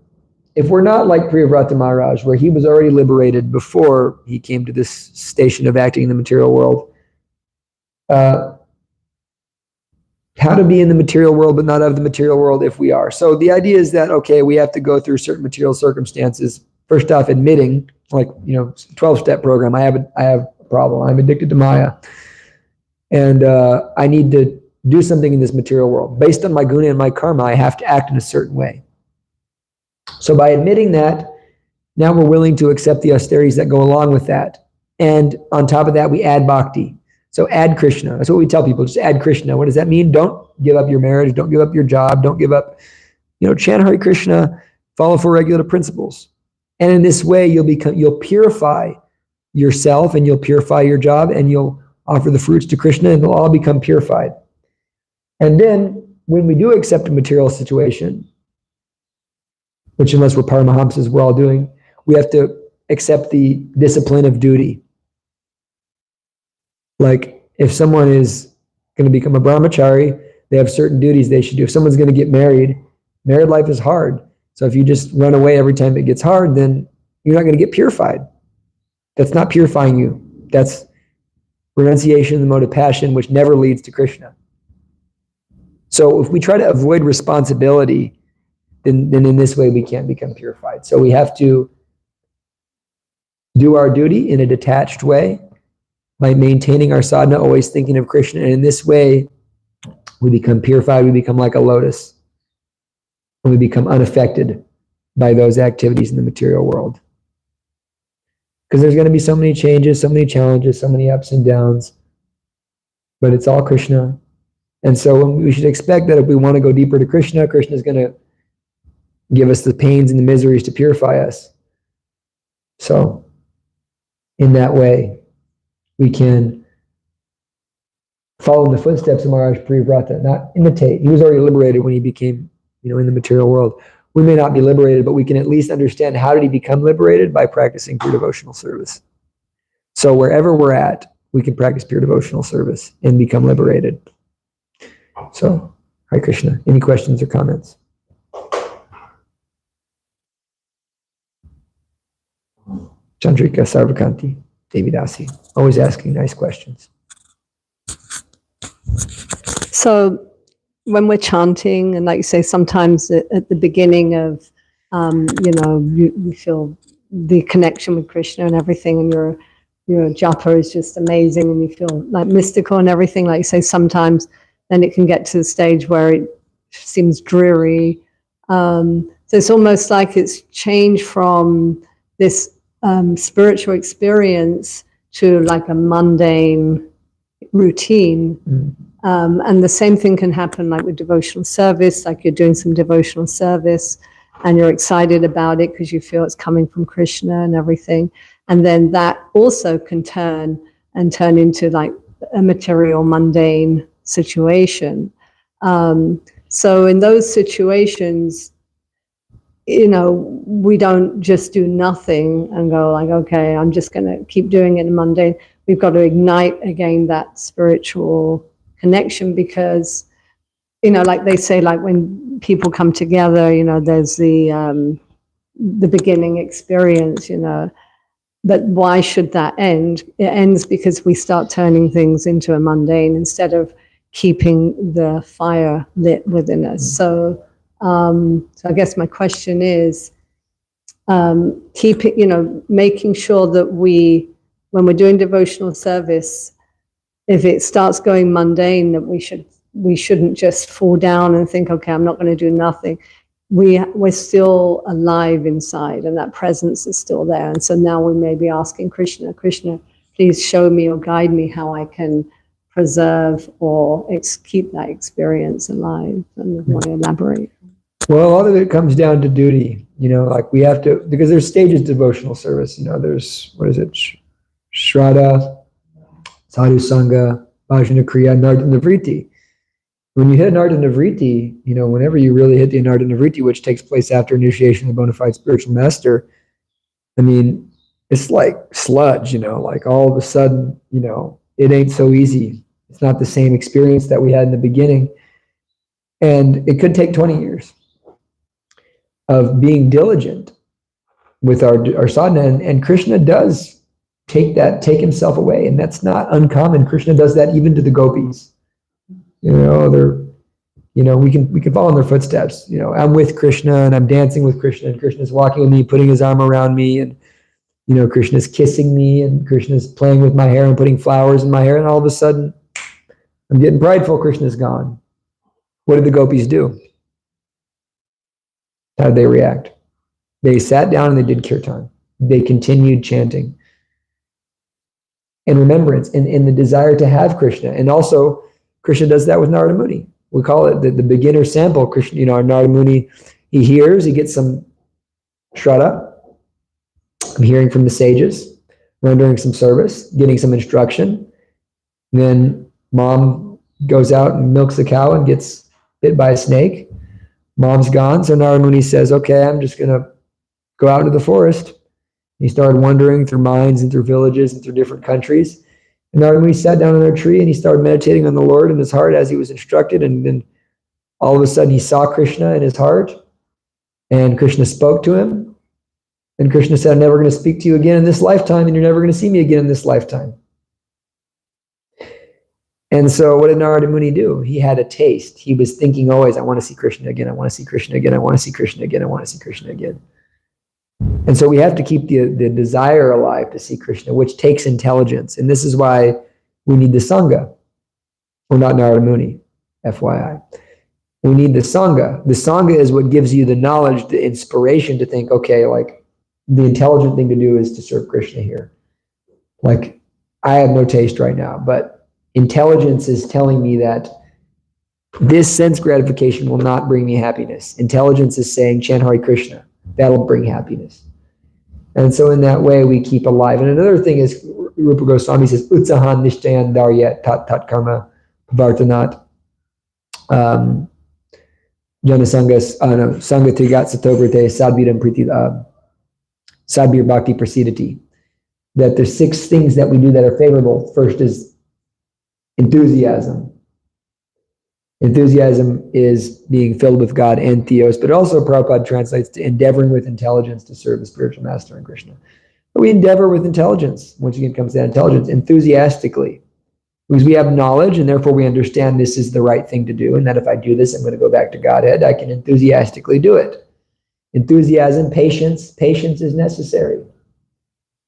if we're not like Priyavrata Maharaj, where he was already liberated before he came to this station of acting in the material world, how to be in the material world but not of the material world if we are. So the idea is that, okay, we have to go through certain material circumstances. First off, admitting, 12-step program, I have a problem. I'm addicted to Maya. And I need to do something in this material world. Based on my guna and my karma, I have to act in a certain way. So by admitting that, now we're willing to accept the austerities that go along with that. And on top of that, we add bhakti. So add Krishna. That's what we tell people. Just add Krishna. What does that mean? Don't give up your marriage. Don't give up your job. Don't give up, chant Hare Krishna, follow four regular principles. And in this way, you'll purify yourself and you'll purify your job and you'll offer the fruits to Krishna and they'll all become purified. And then when we do accept a material situation, which unless we're Paramahamsas, we're all doing, we have to accept the discipline of duty. Like if someone is going to become a brahmachari, they have certain duties they should do. If someone's going to get married, married life is hard. So if you just run away every time it gets hard, then you're not going to get purified. That's not purifying you. That's renunciation, the mode of passion, which never leads to Krishna. So if we try to avoid responsibility, then in this way we can't become purified. So we have to do our duty in a detached way by maintaining our sadhana, always thinking of Krishna. And in this way, we become purified. We become like a lotus. And we become unaffected by those activities in the material world. Because there's going to be so many changes, so many challenges, so many ups and downs. But it's all Krishna. And so we should expect that if we want to go deeper to Krishna, Krishna is going to give us the pains and the miseries to purify us. So in that way, we can follow in the footsteps of Maharaj Priyavrata, not imitate. He was already liberated when he became, in the material world. We may not be liberated, but we can at least understand how did he become liberated by practicing pure devotional service. So wherever we're at, we can practice pure devotional service and become liberated. So, Hare Krishna. Any questions or comments? Chandrika Sarvakanti, Devi Dasi, always asking nice questions. So when we're chanting, and like you say, sometimes at the beginning of, you feel the connection with Krishna and everything, and your japa is just amazing, and you feel like mystical and everything. Like you say, sometimes then it can get to the stage where it seems dreary. So it's almost like it's changed from this spiritual experience to like a mundane routine. And the same thing can happen like with devotional service, like you're doing some devotional service and you're excited about it because you feel it's coming from Krishna and everything. And then that also can turn into like a material, mundane situation. So in those situations, you know, we don't just do nothing and go like, okay, I'm just going to keep doing it in mundane. We've got to ignite again that spiritual connection, because, you know, like they say, like when people come together, you know, there's the beginning experience, you know, but why should that end? It ends because we start turning things into a mundane instead of keeping the fire lit within us. So I guess my question is, keep it, you know, making sure that when we're doing devotional service, if it starts going mundane, that we shouldn't just fall down and think, okay, I'm not going to do nothing. We're still alive inside, and that presence is still there. And so now we may be asking Krishna, please show me or guide me how I can preserve or keep that experience alive. And I want to elaborate. Well, a lot of it comes down to duty, you know, like we have to, because there's stages of devotional service, you know, there's, what is it? Shraddha, Sadhu Sangha, Bhajana Kriya, Narda Nivriti. When you hit Narda Nivriti, you know, whenever you really hit the Narda Nivriti, which takes place after initiation of the bona fide spiritual master, I mean, it's like sludge, you know, like all of a sudden, you know, it ain't so easy. It's not the same experience that we had in the beginning. And it could take 20 years of being diligent with our sadhana, and Krishna does take himself away, and that's not uncommon. Krishna does that even to the gopis. You know, we can follow in their footsteps. You know, I'm with Krishna and I'm dancing with Krishna, and Krishna's walking with me, putting his arm around me, and you know, Krishna's kissing me, and Krishna's playing with my hair and putting flowers in my hair, and all of a sudden I'm getting prideful. Krishna's gone. What did the gopis do? How did they react? They sat down and they did kirtan. They continued chanting in remembrance, in the desire to have Krishna. And also, Krishna does that with Narada Muni. We call it the beginner sample. Krishna, you know, our Narada Muni, he hears, he gets some shraddha, hearing from the sages, rendering some service, getting some instruction. And then mom goes out and milks the cow and gets bit by a snake. Mom's gone, so Narada Muni says, okay, I'm just going to go out into the forest. He started wandering through mines and through villages and through different countries. And Narada Muni sat down under a tree and he started meditating on the Lord in his heart as he was instructed. And then all of a sudden he saw Krishna in his heart, and Krishna spoke to him. And Krishna said, I'm never going to speak to you again in this lifetime, and you're never going to see me again in this lifetime. And so what did Narada Muni do? He had a taste. He was thinking always, I want to see Krishna again. I want to see Krishna again. I want to see Krishna again. I want to see Krishna again. And so we have to keep the desire alive to see Krishna, which takes intelligence. And this is why we need the Sangha. We're not Narada Muni, FYI. We need the Sangha. The Sangha is what gives you the knowledge, the inspiration to think, okay, like the intelligent thing to do is to serve Krishna here. Like, I have no taste right now, but intelligence is telling me that this sense gratification will not bring me happiness. Intelligence is saying, chant Hare Krishna. That'll bring happiness. And so in that way, we keep alive. And another thing is, Rupa Goswami says, Utsahan nishtayan daryat tat karma pavartanat janasangas sangatrigat satovrate sadviram priti sadvir bhakti prasidati. That there's 6 things that we do that are favorable. First is enthusiasm. Enthusiasm is being filled with God and Theos, but also Prabhupada translates to endeavoring with intelligence to serve the spiritual master and Krishna. But we endeavor with intelligence. Once again, it comes to that intelligence, enthusiastically. Because we have knowledge, and therefore we understand this is the right thing to do, and that if I do this, I'm going to go back to Godhead. I can enthusiastically do it. Enthusiasm, patience. Patience is necessary.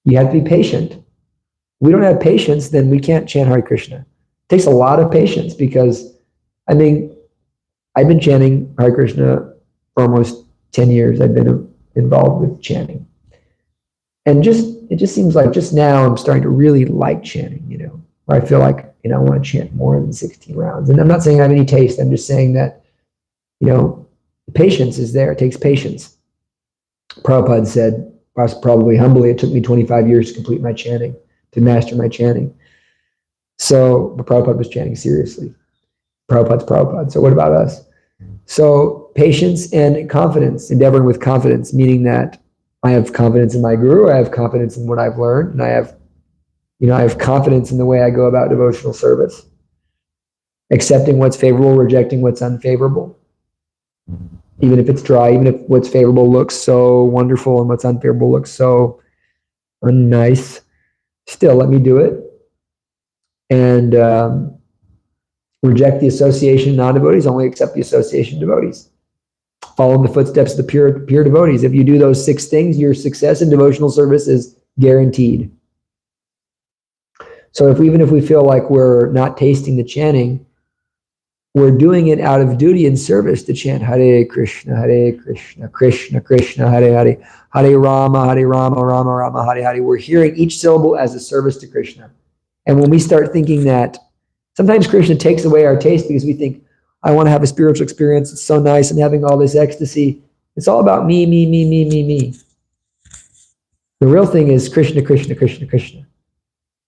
You have to be patient. If we don't have patience, then we can't chant Hare Krishna. It takes a lot of patience, because I mean, I've been chanting Hare Krishna for almost 10 years. I've been involved with chanting. And it just seems like just now I'm starting to really like chanting, you know, where I feel like, you know, I want to chant more than 16 rounds. And I'm not saying I have any taste. I'm just saying that, you know, patience is there. It takes patience. Prabhupada said, probably humbly, it took me 25 years to complete my chanting, to master my chanting. So, but Prabhupada was chanting seriously. Prabhupada's Prabhupada. So what about us? So patience and confidence, endeavoring with confidence, meaning that I have confidence in my guru, I have confidence in what I've learned, and I have confidence in the way I go about devotional service. Accepting what's favorable, rejecting what's unfavorable. Even if it's dry, even if what's favorable looks so wonderful and what's unfavorable looks so unnice, still let me do it. And reject the association of non-devotees, only accept the association of devotees. Follow in the footsteps of the pure devotees. If you do those 6 things, your success in devotional service is guaranteed. So even if we feel like we're not tasting the chanting, we're doing it out of duty and service to chant Hare Krishna, Krishna Krishna, Hare Hare, Hare Rama, Rama Rama, Hare Hare. We're hearing each syllable as a service to Krishna. And when we start thinking that, sometimes Krishna takes away our taste because we think, I want to have a spiritual experience. It's so nice. I'm having all this ecstasy. It's all about me. The real thing is Krishna, Krishna, Krishna, Krishna.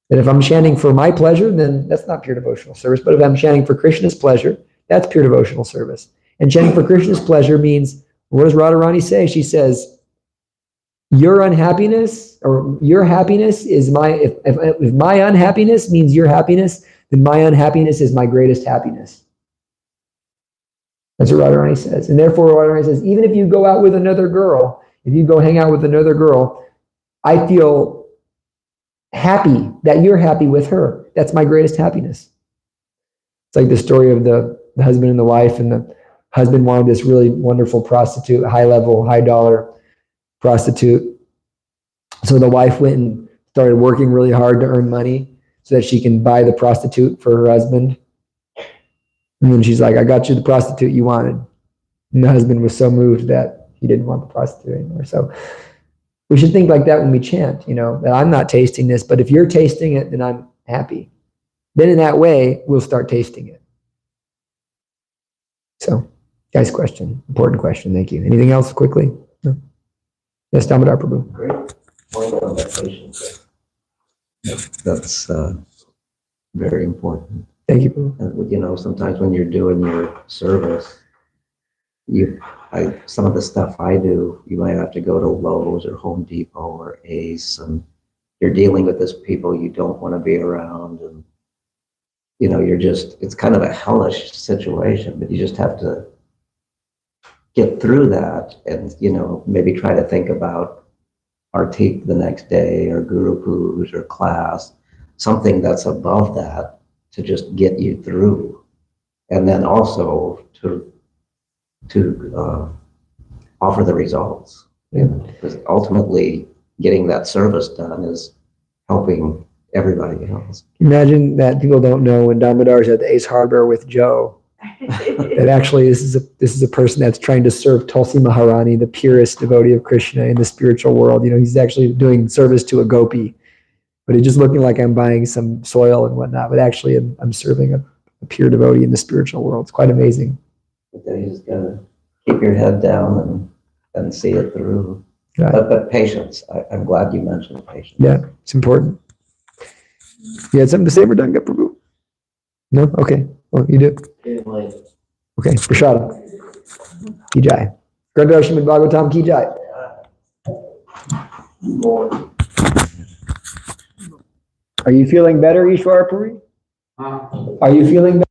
And if I'm chanting for my pleasure, then that's not pure devotional service. But if I'm chanting for Krishna's pleasure, that's pure devotional service. And chanting for Krishna's pleasure means, what does Radharani say? She says, your unhappiness or your happiness is my, if my unhappiness means your happiness, then my unhappiness is my greatest happiness. That's what Radharani says. And therefore, Radharani says, even if you go out with another girl, if you go hang out with another girl, I feel happy that you're happy with her. That's my greatest happiness. It's like the story of the husband and the wife, and the husband wanted this really wonderful prostitute, high level, high dollar prostitute. So the wife went and started working really hard to earn money so that she can buy the prostitute for her husband. And then she's like, I got you the prostitute you wanted. And the husband was so moved that he didn't want the prostitute anymore. So we should think like that when we chant, that I'm not tasting this, but if you're tasting it, then I'm happy. Then in that way, we'll start tasting it. So, nice question. Important question. Thank you. Anything else quickly? No? Yes, Damodar Prabhu. Great point on that patience. That's very important. Thank you, Prabhu. And sometimes when you're doing your service, some of the stuff I do, you might have to go to Lowe's or Home Depot or Ace, and you're dealing with this people you don't want to be around, and it's kind of a hellish situation, but you just have to get through that and, maybe try to think about Artik the next day or Guru Puj or class, something that's above that to just get you through. And then also to offer the results. Because ultimately getting that service done is helping everybody else. Imagine that people don't know when Damodar's at the Ace Hardware with Joe, that actually this is a person that's trying to serve Tulsi Maharani, the purest devotee of Krishna in the spiritual world. He's actually doing service to a gopi, but it's just looking like I'm buying some soil and whatnot, but actually I'm serving a pure devotee in the spiritual world. It's quite amazing. But then you just gotta keep your head down and see it through. Right. But patience, I'm glad you mentioned patience. Yeah, it's important. You had something to say, Verdanga Prabhu? No? Okay. Well, you do. Okay. Prashadam. Ki jai. Grandar Srimad Bhagavatam ki jai. Are you feeling better, Ishwar Puri? Are you feeling better?